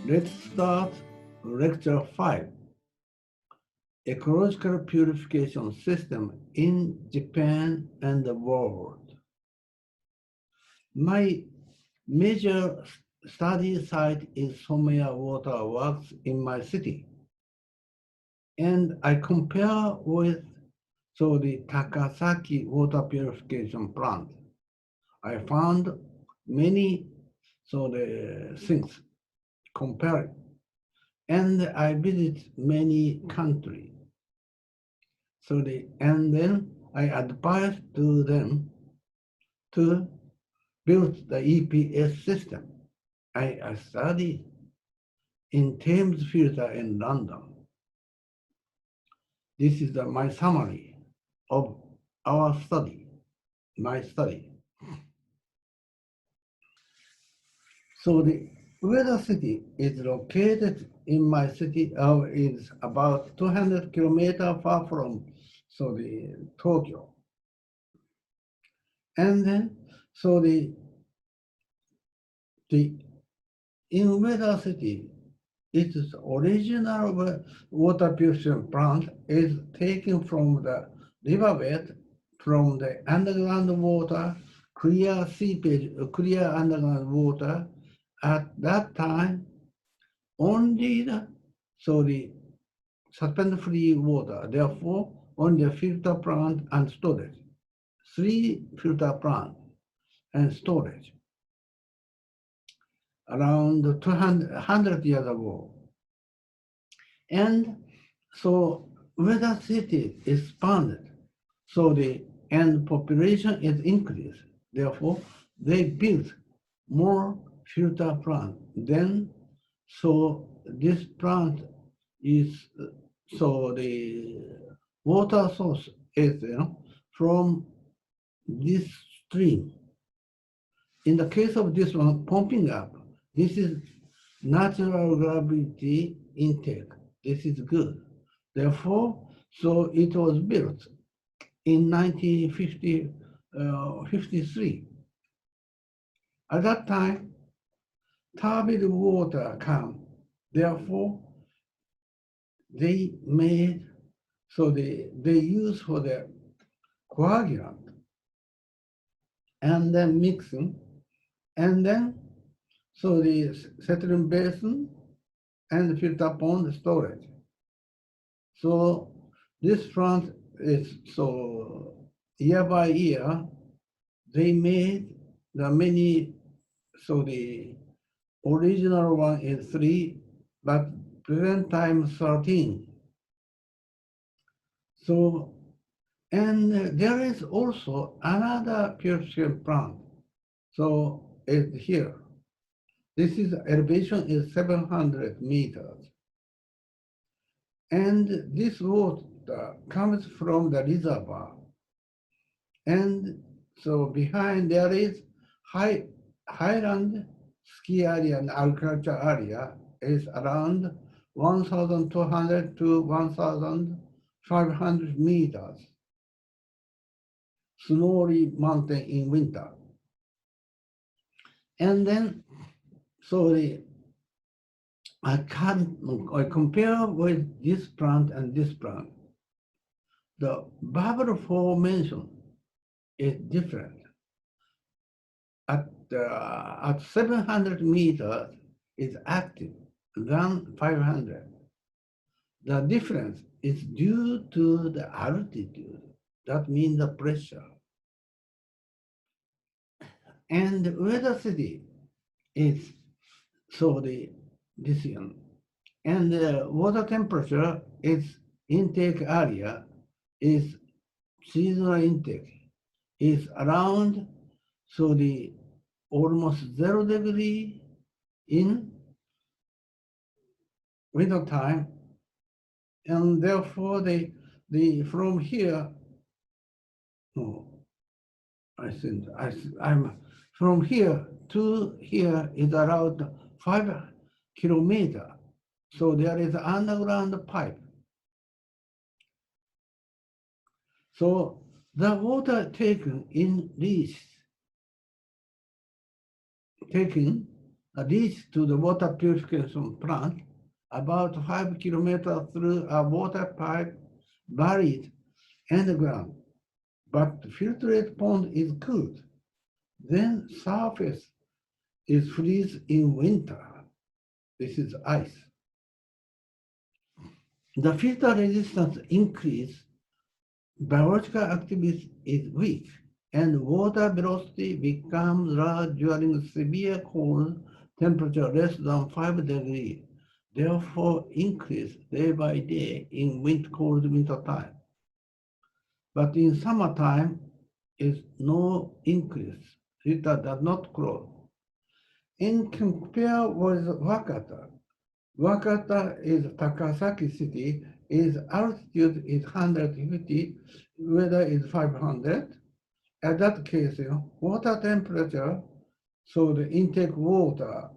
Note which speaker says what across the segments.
Speaker 1: Let's start lecture 5, Ecological Purification System in Japan and the World. My major study site is Someya Water Works in my city. And I compare with the Takasaki water purification plant. I found many the things comparing. And I visit many countries. And then I advise to them to build the EPS system. I studied in Thames Filter in London. This is my summary of our study, my study. So the Ueda city is located in my city, is about 200 kilometers far from the Tokyo. And then in Ueda city, its original water purification plant is taken from the riverbed, from the underground water, clear seepage, clear underground water. At that time, only the suspend-free water, therefore only a filter plant and storage. 3 filter plants and storage around 100 years ago. And so Ueda city expanded, and population is increased. Therefore, they built more filter plant. Then, this plant is, the water source is from this stream. In the case of this one, pumping up, this is natural gravity intake. This is good. Therefore, it was built in 1953. At that time, turbid water came. Therefore, they made, they use for the coagulant and then mixing, and then the settling basin and filter pond storage. So this plant is year by year they made the many. The original one is 3, but present time 13. And there is also another purification plant. It's here. This is elevation is 700 meters. And this water comes from the reservoir. And behind there is highland ski area and agriculture area is around 1,200 to 1,500 meters. Snowy mountain in winter. And then, I compare with this plant and this plant. The bubble formation is different. At 700 meters is active than 500. The difference is due to the altitude. That means the pressure. And Ueda city is this one. And the water temperature is intake area is seasonal intake is around almost 0 degree in winter time, and therefore from here. I'm from here to here is around 5 kilometers. So there is an underground pipe. So the water taken in this, taken reached to the water purification plant about 5 kilometers through a water pipe buried underground. But the filtrate pond is cooled. Then surface is freeze in winter. This is ice. The filter resistance increase, biological activity is weak, and water velocity becomes large during severe cold temperature less than 5 degrees, therefore increase day by day in cold winter time. But in summertime is no increase. Filter does not close. In compare with Wakata, Wakata is Takasaki city, its altitude is 150, weather is 500. At that case, water temperature, so the intake water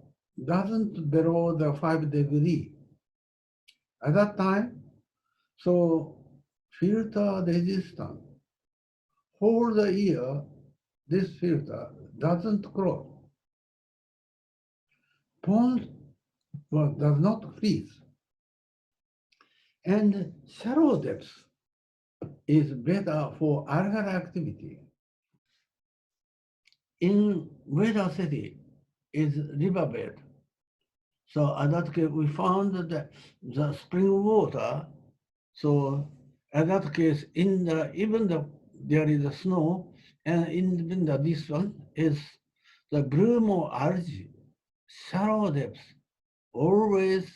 Speaker 1: doesn't below the 5 degree. At that time, so filter resistant. Whole the year, this filter doesn't close. Pond does not freeze. And shallow depth is better for algal activity. In Weda City is riverbed. So in that case, we found that the spring water. So in that case, in the even the there is a snow, and in the this one is the bloom of algae, shallow depth, always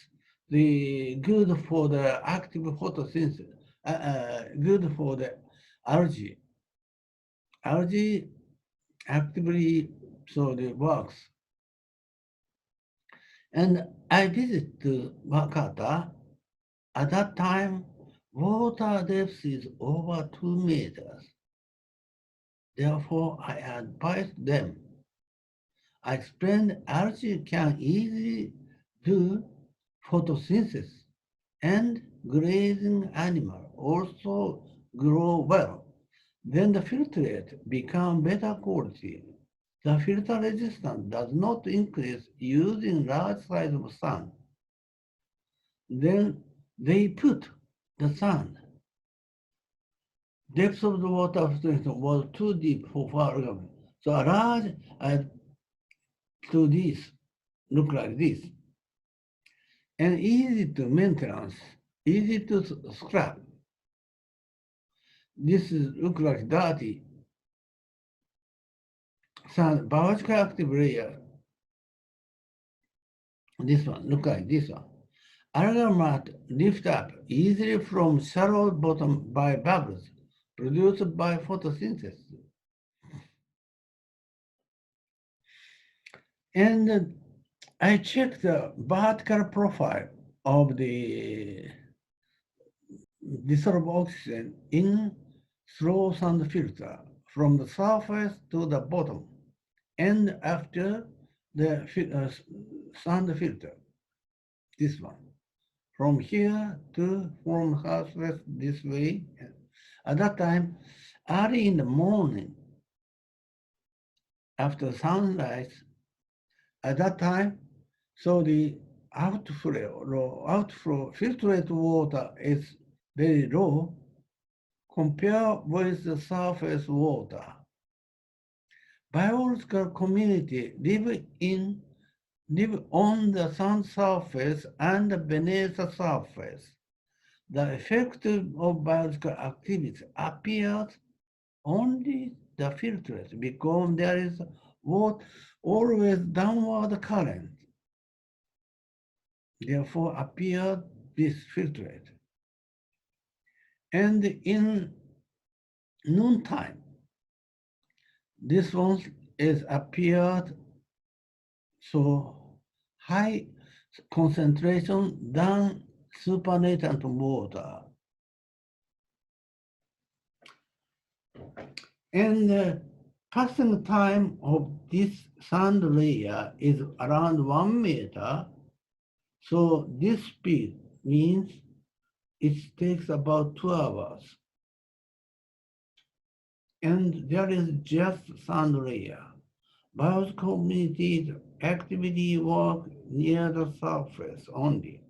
Speaker 1: the good for the active photosynthesis, good for the algae. Algae actively so it works. And I visited Wakata. At that time, water depth is over 2 meters. Therefore, I advised them. I explained algae can easily do photosynthesis and grazing animal also grow well. Then the filtrate become better quality. The filter resistance does not increase using large size of sand. Then they put the sand. Depth of the water filtration was too deep for farming. So a large to this, look like this. And easy to maintenance, easy to scrap. This look like dirty sand, biologically active layer. This one, look like this one. Algal mat lift up easily from shallow bottom by bubbles produced by photosynthesis. And I checked the vertical profile of the dissolved oxygen in slow sand filter from the surface to the bottom and after the sand filter, this one. From here to from southwest this way. At that time, early in the morning, after sunrise, at that time, so the outflow filtrate water is very low compared with the surface water. Biological community live on the sun surface and beneath the surface. The effect of biological activity appears only the filtrate because there is always downward current. Therefore appeared this filtrate. And in noontime, this one is appeared so high concentration than supernatant water. And the passing time of this sand layer is around 1 meter. So this speed means it takes about 2 hours. And there is just sand layer. Biological communities activity work near the surface only.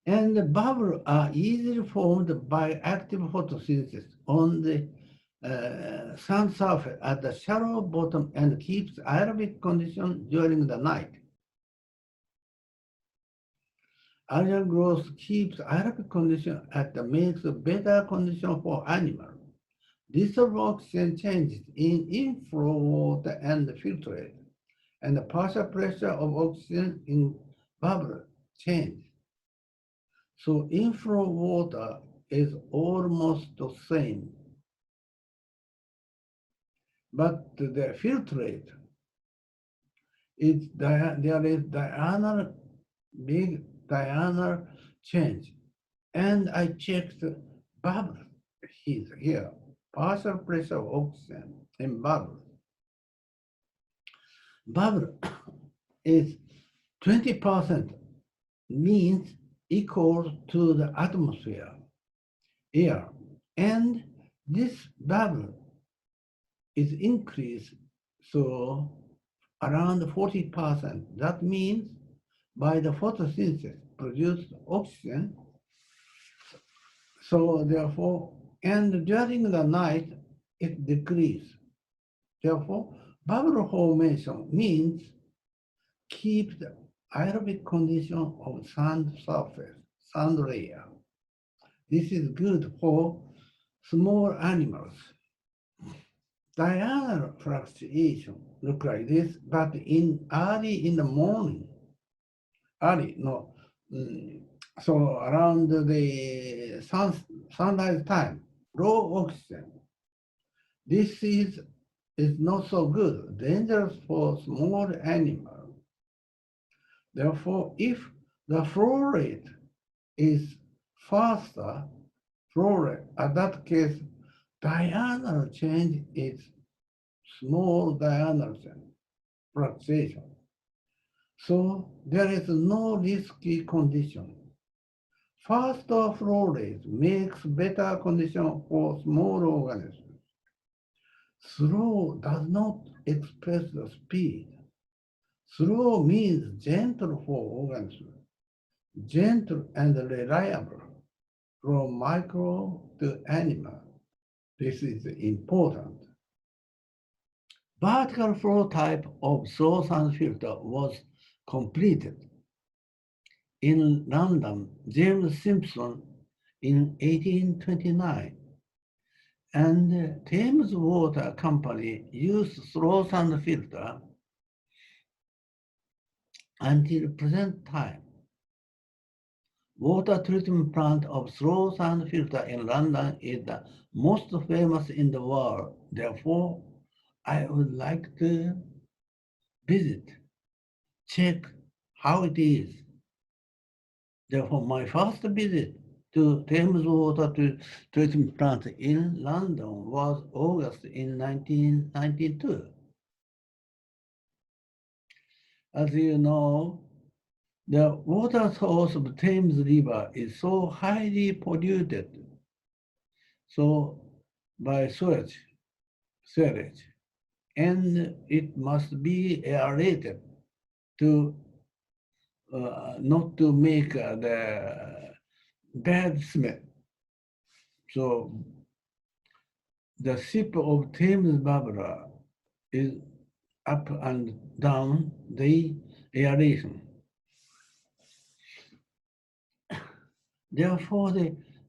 Speaker 1: And the bubbles are easily formed by active photosynthesis on the sun surface at the shallow bottom and keeps aerobic condition during the night. Algal growth keeps aerobic condition at the makes better condition for animals. Dissolved oxygen changes in inflow water and filtrate, and the partial pressure of oxygen in bubble change. So inflow water is almost the same, but the filtrate is there is big diurnal change, and I checked bubble here, partial pressure of oxygen in bubble. Bubble is 20% means equal to the atmosphere, air, and this bubble is increased so around 40%. That means by the photosynthesis produced oxygen. So therefore, and during the night, it decreases. Therefore, bubble formation means keep the aerobic condition of sand surface, sand layer. This is good for small animals. Diurnal fluctuation look like this, but early in the morning, so around the sunrise time, low oxygen. This is not so good, dangerous for small animals. Therefore, if the flow rate is faster, at that case, diurnal change is small diurnal fluctuation. So there is no risky condition. Faster flow rate makes better condition for small organisms. Slow does not express the speed. Slow means gentle for organisms, gentle and reliable from micro to animal. This is important. Vertical flow type of slow sand filter was completed in London, James Simpson in 1829, and Thames Water Company used slow sand filter until present time. Water treatment plant of slow sand filter in London is the most famous in the world. Therefore, I would like to visit, check how it is. Therefore, my first visit to Thames Water Treatment Plant in London was August in 1992. As you know, the water source of Thames River is so highly polluted, so by sewage, and it must be aerated to not to make the bad smell. So the ship of Thames bubbler is up and down the aeration. Therefore,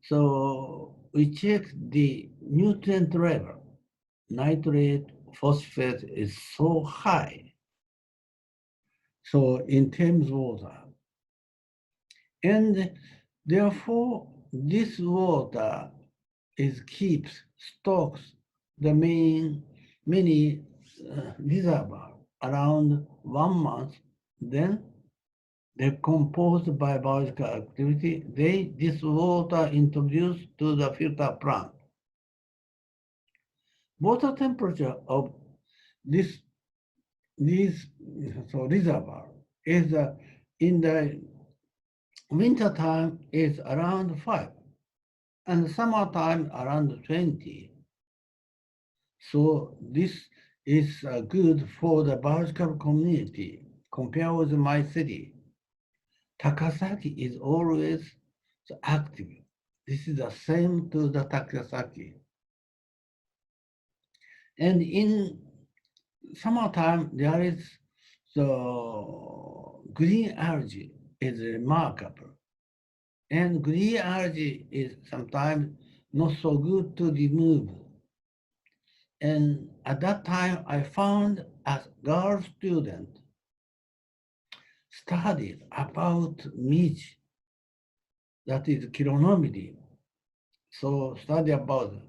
Speaker 1: so we check the nutrient level. Nitrate, phosphate is so high. So in Thames water. And therefore, this water stocks the many reservoir around 1 month, then decomposed by biological activity, this water introduced to the filter plant. Water temperature of this reservoir is in the winter time is around 5, and summertime around 20. So this is good for the biological community compared with my city. Takasaki is always active. This is the same to the Takasaki. And in summertime, there is the green algae is remarkable. And green algae is sometimes not so good to remove. And at that time, I found a girl student studied about midge, that is chironomedy. So study about it.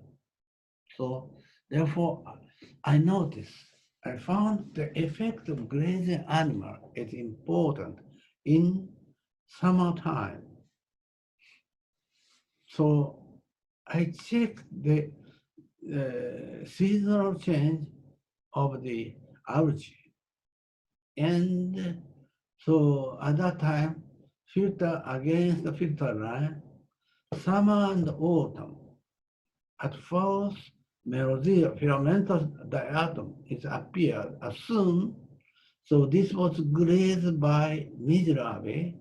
Speaker 1: So therefore, I noticed, I found the effect of grazing animal is important in summertime. So I checked the seasonal change of the algae. And so at that time, filter against the filter line, summer and autumn. At first, merosia, filamentous diatom, is appeared as soon. So this was grazed by midlarvae,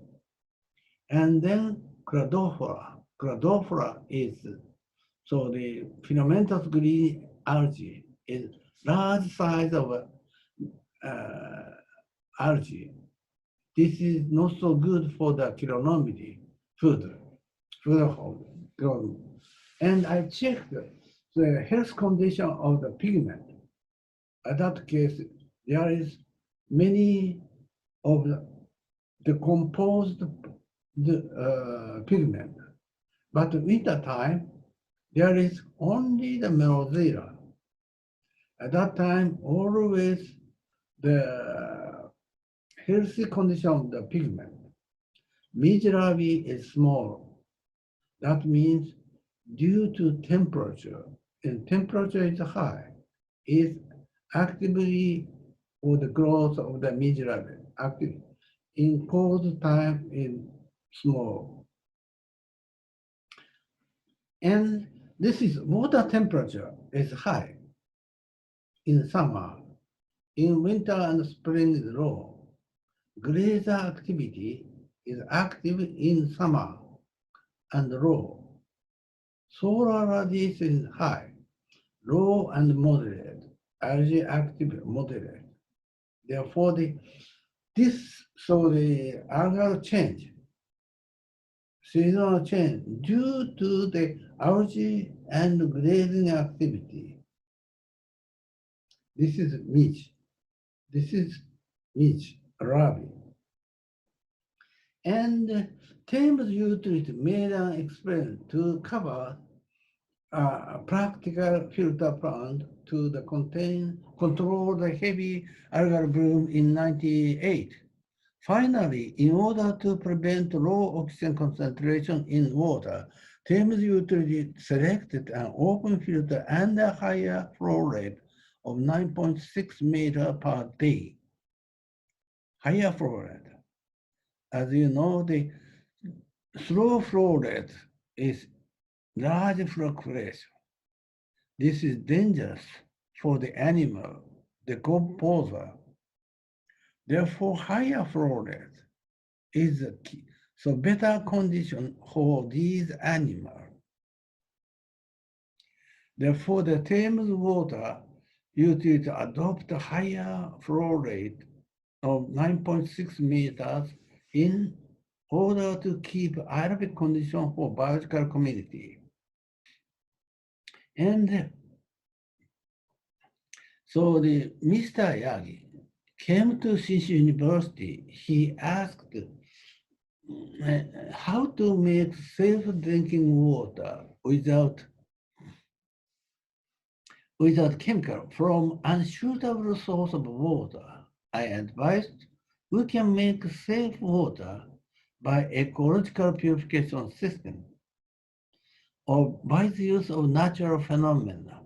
Speaker 1: and then cladophora. Cladophora is, so the filamentous green algae is large size of algae. This is not so good for the chironomedy food hold. And I checked the health condition of the pigment. In that case, there is many of the decomposed pigment. But winter time, there is only the merosia. At that time, always the healthy condition of the pigment. Midge larvae is small. That means due to temperature, and temperature is high, is actively for the growth of the midge larvae. Active in cold time is small. And this is water temperature is high in summer. In winter and spring is low. Grazer activity is active in summer and low. Solar radiation is high, low and moderate. Algae active moderate. Therefore, the algal change, seasonal change due to the algae and grazing activity. This is midge. This is midge, larvae. And Thames utility made an experiment to cover a practical filter plant to control the heavy algal bloom in 1998. Finally, in order to prevent low oxygen concentration in water, Thames utility selected an open filter and a higher flow rate of 9.6 meters per day. Higher flow rate. As you know, the slow flow rate is large fluctuation. This is dangerous for the animal, the composer. Therefore, higher flow rate is the key. So better condition for these animals. Therefore, the Thames water utility adopt a higher flow rate of 9.6 meters in order to keep aerobic condition for biological community. And so the Mr. Yagi came to Shinshu University. He asked how to make safe drinking water without chemical from unsuitable source of water. I advised we can make safe water by ecological purification system or by the use of natural phenomena.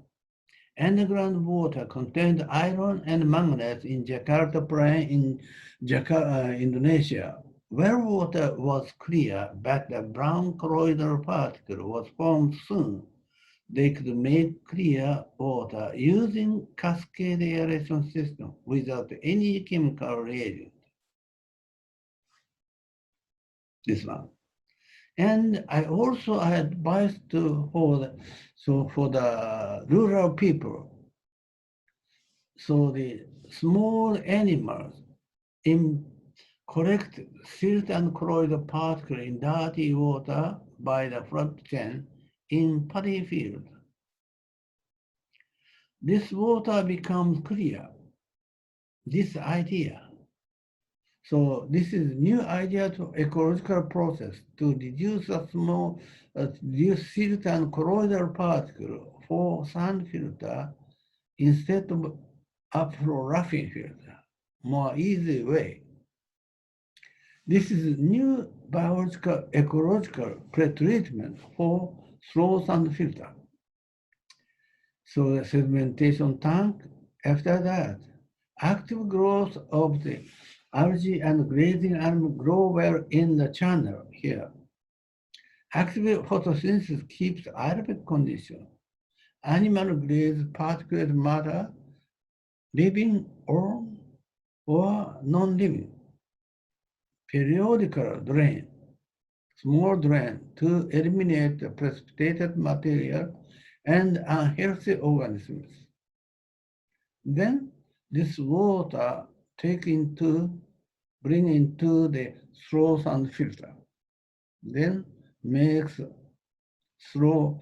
Speaker 1: Underground water contained iron and manganese in Jakarta Plain in Indonesia. Well water was clear, but the brown colloidal particle was formed soon. they could make clear water using cascade aeration system without any chemical reagent. This one. And I also advised for the rural people. So the small animals in collect silt and chloride particles in dirty water by the flood chain in paddy field. This water becomes clear. This idea. So this is new idea to ecological process to reduce the small reduce silt and colloidal particle for sand filter instead of afro-roughing filter. More easy way. This is new biological ecological pretreatment for slow sand filter. So the sedimentation tank, after that, active growth of the algae and grazing animals grow well in the channel here. Active photosynthesis keeps aerobic condition. Animal graze particulate matter, living or non-living. Periodical drain, small drain to eliminate the precipitated material and unhealthy organisms. Then this water bring into the slow sand filter. Then makes slow,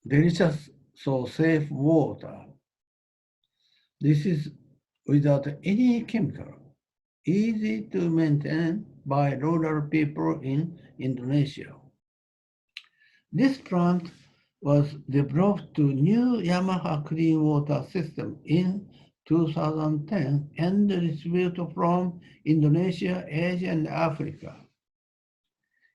Speaker 1: delicious, so safe water. This is without any chemical, easy to maintain by rural people in Indonesia. This plant was developed to new Yamaha clean water system in 2010 and distributed from Indonesia, Asia, and Africa.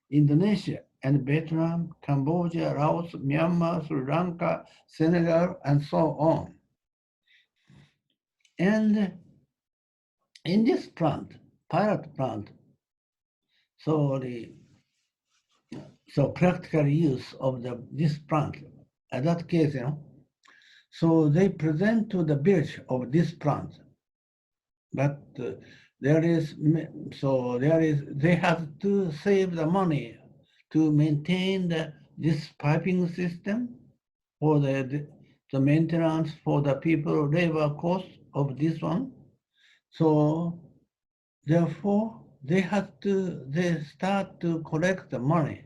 Speaker 1: Indonesia and Vietnam, Cambodia, Laos, Myanmar, Sri Lanka, Senegal, and so on. And in this plant, pilot plant, so practical use of this plant, in that case, so they present to the village of this plant, but they have to save the money to maintain this piping system for the maintenance for the people labor cost of this one. So therefore, they start to collect the money.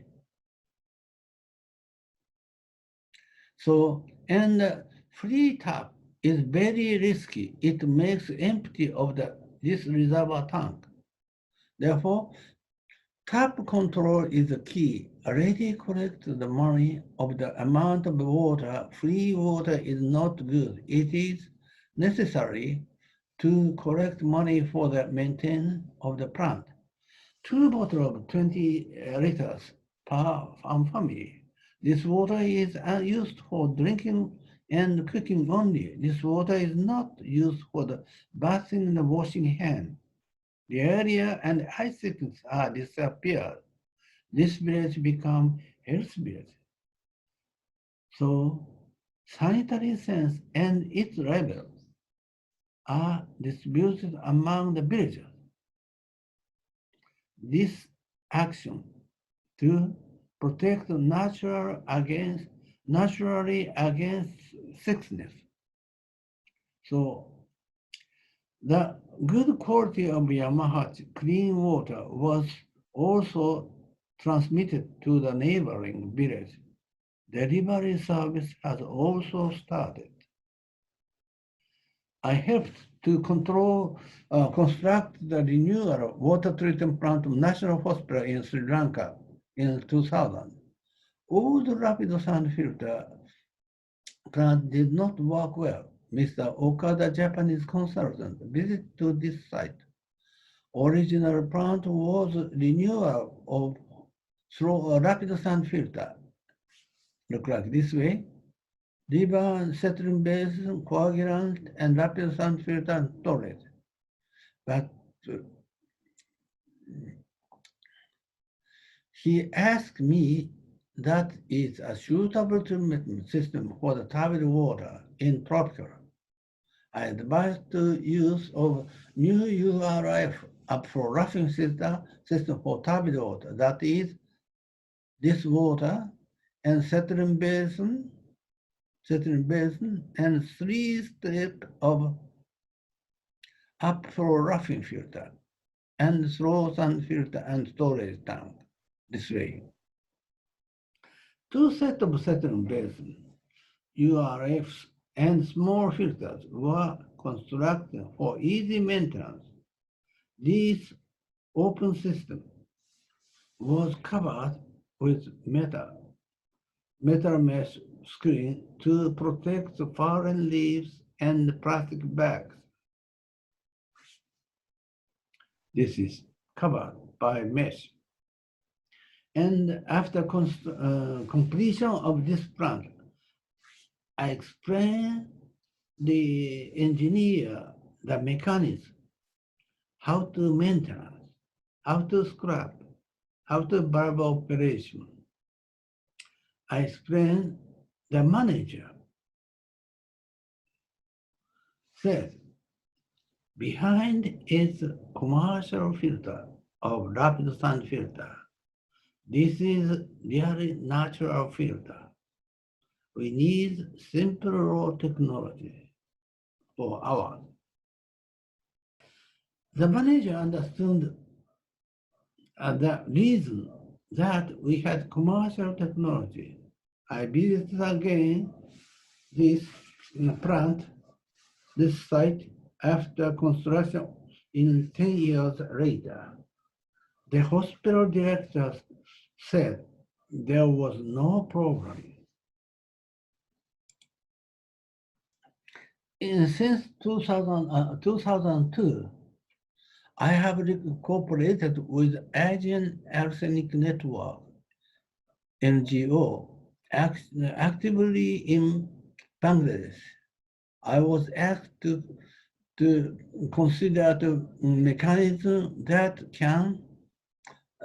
Speaker 1: So, and free tap is very risky. It makes empty of this reservoir tank. Therefore, tap control is the key. Already collect the money of the amount of water. Free water is not good. It is necessary to collect money for the maintenance of the plant. 2 bottles of 20 liters per family. This water is used for drinking and cooking only. This water is not used for the bathing and washing hands. The area and ice sickness are disappeared. This village become health village. So sanitary sense and its levels are distributed among the villagers. This action to protect naturally against sickness. So the good quality of Yamaha clean water was also transmitted to the neighboring village. Delivery service has also started. I helped to construct the renewal water treatment plant of National Hospital in Sri Lanka in 2000. All the rapid sand filter plant did not work well. Mr. Okada, Japanese consultant, visited to this site. Original plant was renewal of through a rapid sand filter. Look like this way. River settling basin, coagulant, and rapid sand filter and storage. But he asked me that is a suitable treatment system for the turbid water in tropical. I advise the use of new URF upflow system for turbid water, that is, this water and settling basin, and three-step of upflow roughing filter and slow sand filter and storage tank this way. Two sets of settling basin, URFs, and small filters were constructed for easy maintenance. This open system was covered with metal mesh screen to protect the fallen leaves and plastic bags. This is covered by mesh. And after completion of this plant, I explain the engineer the mechanism, how to maintain, how to scrap, how to valve operation. I explain the manager said, behind is commercial filter of rapid sand filter. This is really natural filter. We need simple raw technology for ours. The manager understood the reason that we had commercial technology. I visited again this plant, this site, after construction in 10 years later. The hospital director said there was no problem. Since 2002, I have cooperated with Asian Arsenic Network, NGO, actively in Bangladesh. I was asked to consider the mechanism that can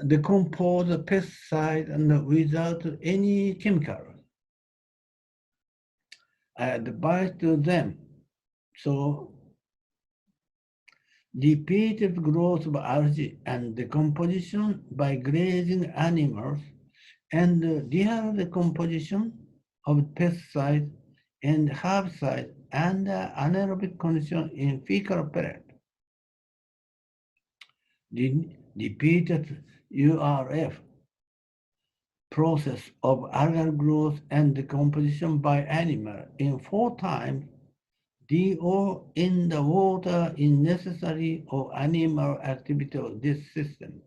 Speaker 1: decompose the pesticide and without any chemical. I advised them. So repeated growth of algae and decomposition by grazing animals and real decomposition of pesticides and herbicides under anaerobic conditions in fecal pellet. Repeated URF process of algal growth and decomposition by animal in 4 times DO in the water is necessary of animal activity of this system.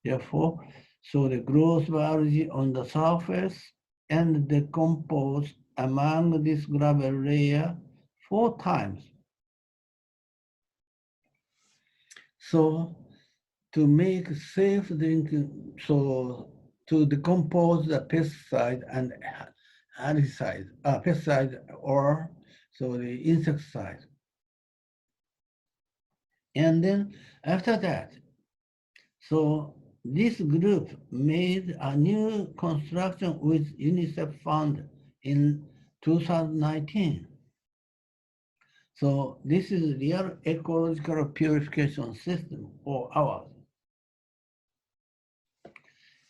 Speaker 1: Therefore, so the growth of algae on the surface and decompose among this gravel layer 4 times. So to make safe drinking, so to decompose the pesticide and herbicide, pesticide or so the insecticide. And then after that, so this group made a new construction with UNICEF fund in 2019. So this is real ecological purification system for ours.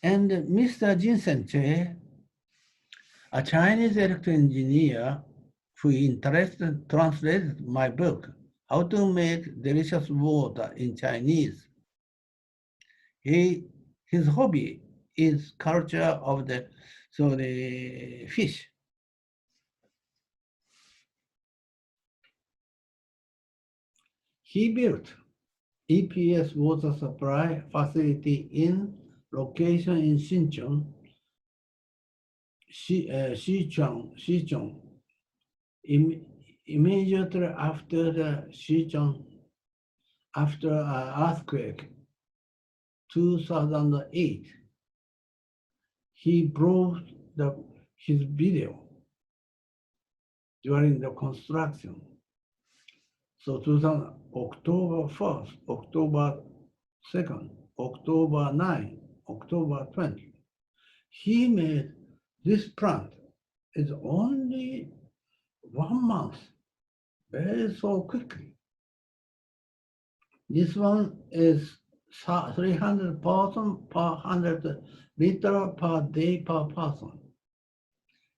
Speaker 1: And Mr. Jinsen Che, a Chinese electrical engineer who translated my book, How to Make Delicious Water in Chinese. His hobby is culture of the fish. He built EPS water supply facility in location in Sichuan, immediately after the Sichuan, after an earthquake, 2008. He brought his video during the construction. So October 1st, October 2nd, October 9, October 20. He made this plant is only 1 month, very so quickly. This one is 300 person per 100 liter per day per person.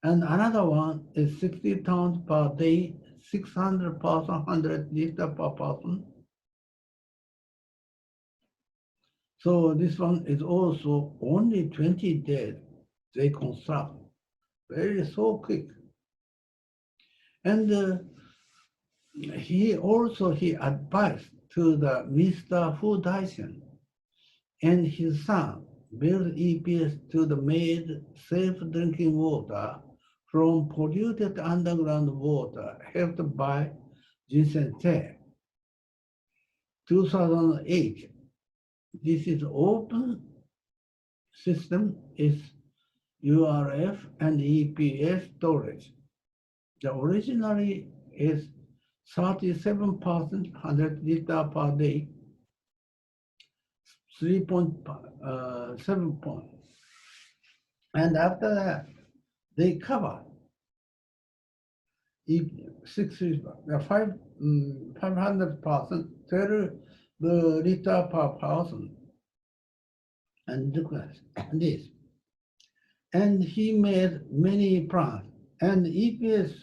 Speaker 1: And another one is 60 tons per day, 600 person, 100 liter per person. So this one is also only 20 days they construct, very so quick. And he advised to the Mr. Fu Daishan and his son build EPS to the made safe drinking water from polluted underground water helped by JICA. 2008. This is open system is URF and EPS storage. The originally is 37%, 100 liter per day, 3.7 points. And after that, they cover 500%, 12 liter per person. And look at this. And he made many plants. And EPS,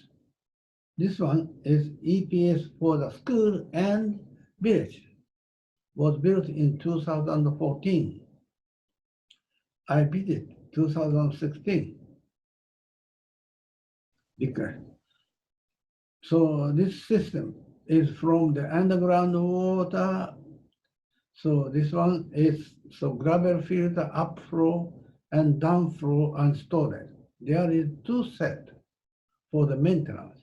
Speaker 1: this one is EPS for the school and village, was built in 2014. I visited 2016. Because so this system is from the underground water. So this one is so gravel filter upflow and downflow and storage. There is two sets for the maintenance.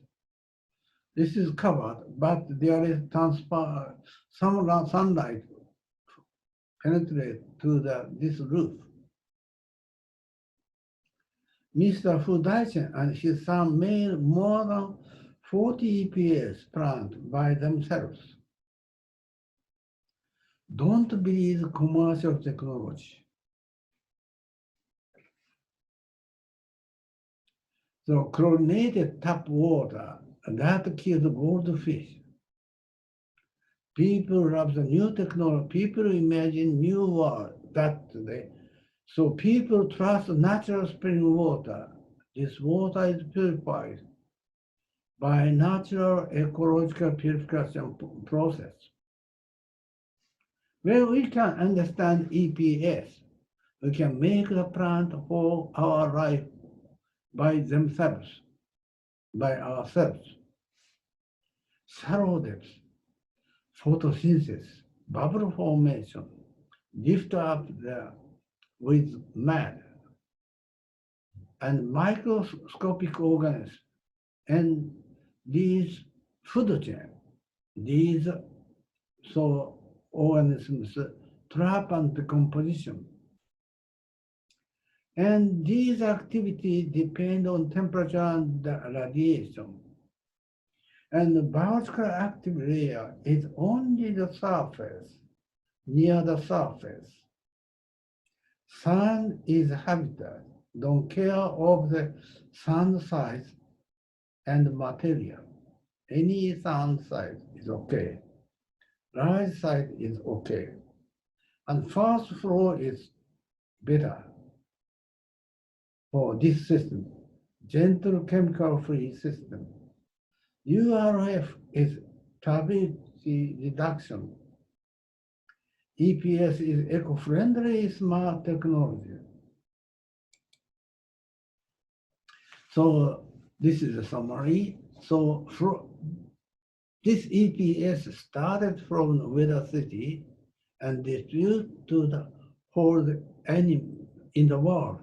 Speaker 1: This is covered, but there is transfer, some sunlight penetrate to this roof. Mr. Fu Daishan and his son made more than 40 EPS plants by themselves. Don't believe commercial technology. So chlorinated tap water, that kills goldfish. People love the new technology. People imagine new world that today. So people trust natural spring water. This water is purified by natural ecological purification process. When we can understand EPS, we can make the plant for our life by themselves, by ourselves. Shallow depth, photosynthesis, bubble formation, lift up there with mud and microscopic organisms, and these food chain, these so organisms trap and decomposition. And these activities depend on temperature and radiation. And the biological active layer is only the surface, near the surface. Sun is habitat, don't care of the sun size and material. Any sun size is okay. Right side is okay. And first floor is better for this system, gentle chemical-free system. URF is turbidity reduction. EPS is eco-friendly smart technology. So this is a summary. So this EPS started from Weather City and distributed to the whole animal in the world.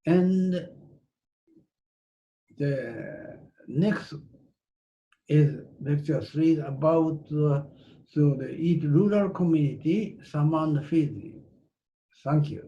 Speaker 1: And the next is lecture 3 about so the rural community, Saman Fiji. Thank you.